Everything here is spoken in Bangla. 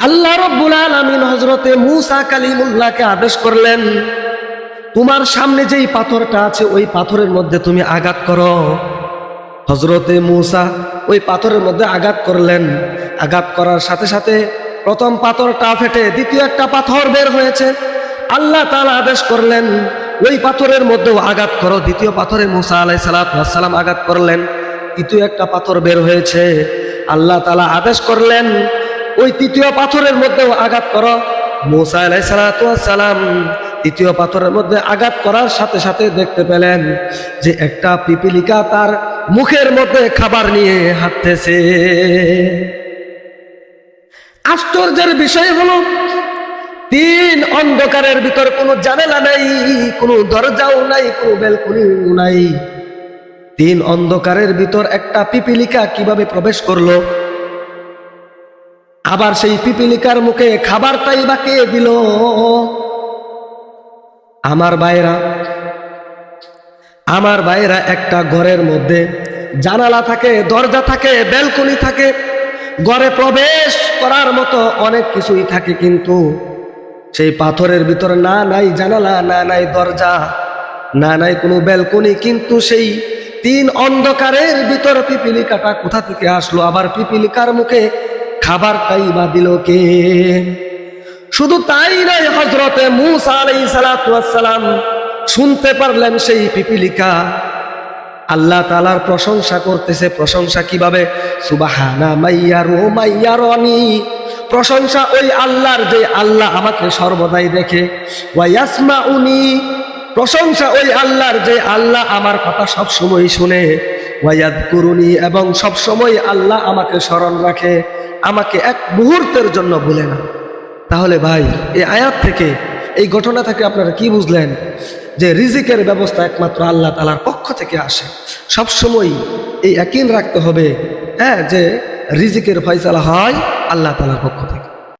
আল্লাহ রাব্বুল আলামিন হযরতে মূসা কালিমুল্লাহকে আদেশ করলেন, তোমার সামনে যেই পাথরটা আছে ওই পাথরের মধ্যে তুমি আঘাত করো। হযরতে মূসা ওই পাথরের মধ্যে আঘাত করলেন। আঘাত করার সাথে সাথে প্রথম পাথরটা ফেটে দ্বিতীয় একটা পাথর বের হয়েছে। আল্লাহ তাআলা আদেশ করলেন, ওই পাথরের মধ্যেও আঘাত করো। দ্বিতীয় পাথরে মূসা আলাইহিস সালাম আঘাত করলেন, তৃতীয় একটা পাথর বের হয়েছে। আল্লাহ তাআলা আদেশ করলেন, ওই তৃতীয় পাথরের মধ্যেও আঘাত করো। মূসা আলাইহিস সালাম তৃতীয় পাথরের মধ্যে আঘাত করার সাথে সাথে দেখতে পেলেন যে একটা পিপিলিকা তার মুখের মধ্যে খাবার নিয়ে হাঁটতেছে। আশ্চর্যের বিষয় হলো, তিন অন্ধকারের ভিতর কোনো জানালা নাই, কোনো দরজাও নাই, কোনো ব্যালকনিও নাই। তিন অন্ধকারের ভিতর একটা পিপিলিকা কিভাবে প্রবেশ করলো? আবার সেই পিপিলিকার মুখে খাবারটাই বা কে দিল? আমার ভাইরা একটা ঘরের মধ্যে জানালা থাকে, দরজা থাকে, ব্যালকনি থাকে, ঘরে প্রবেশ করার মতো অনেক কিছুই থাকে, কিন্তু সেই পাথরের ভিতরে না নাই জানালা, না নাই দরজা, না নাই কোনো ব্যালকনি, কিন্তু সেই তিন অন্ধকারের ভিতর পিপিলিকাটা কোথা থেকে আসলো? আবার পিপিলিকার মুখে খাবারটাই বা দিল কে? শুধু তাই নয়, হযরতে মূসা আলাইহিস সালাম শুনতে পারলেন সেই পিপিলিকা আল্লাহ তাআলার প্রশংসা করতেছে। প্রশংসা কিভাবে? সুবহানা মাইয়ারুনি, প্রশংসা ওই আল্লাহর যে আল্লাহ আমাকে সর্বদাই দেখে। ওয়া ইয়াসমাউনি, প্রশংসা ওই আল্লাহর যে আল্লাহ আমার কথা সব সময় শুনে। ওয়া ইয়াযকুরুনি, এবং সব সময় আল্লাহ আমাকে স্মরণ রাখে, আমাকে এক মুহূর্তের জন্য ভুলে না। তাহলে ভাই, এই আয়াত থেকে, এই ঘটনা থেকে আপনারা কি বুঝলেন? যে রিজিকের ব্যবস্থা একমাত্র আল্লাহ তাআলার পক্ষ থেকে আসে। সবসময় এই ইয়াকিন রাখতে হবে, হ্যাঁ, যে রিজিকের ফয়সালা হয় আল্লাহ তাআলার পক্ষ থেকে।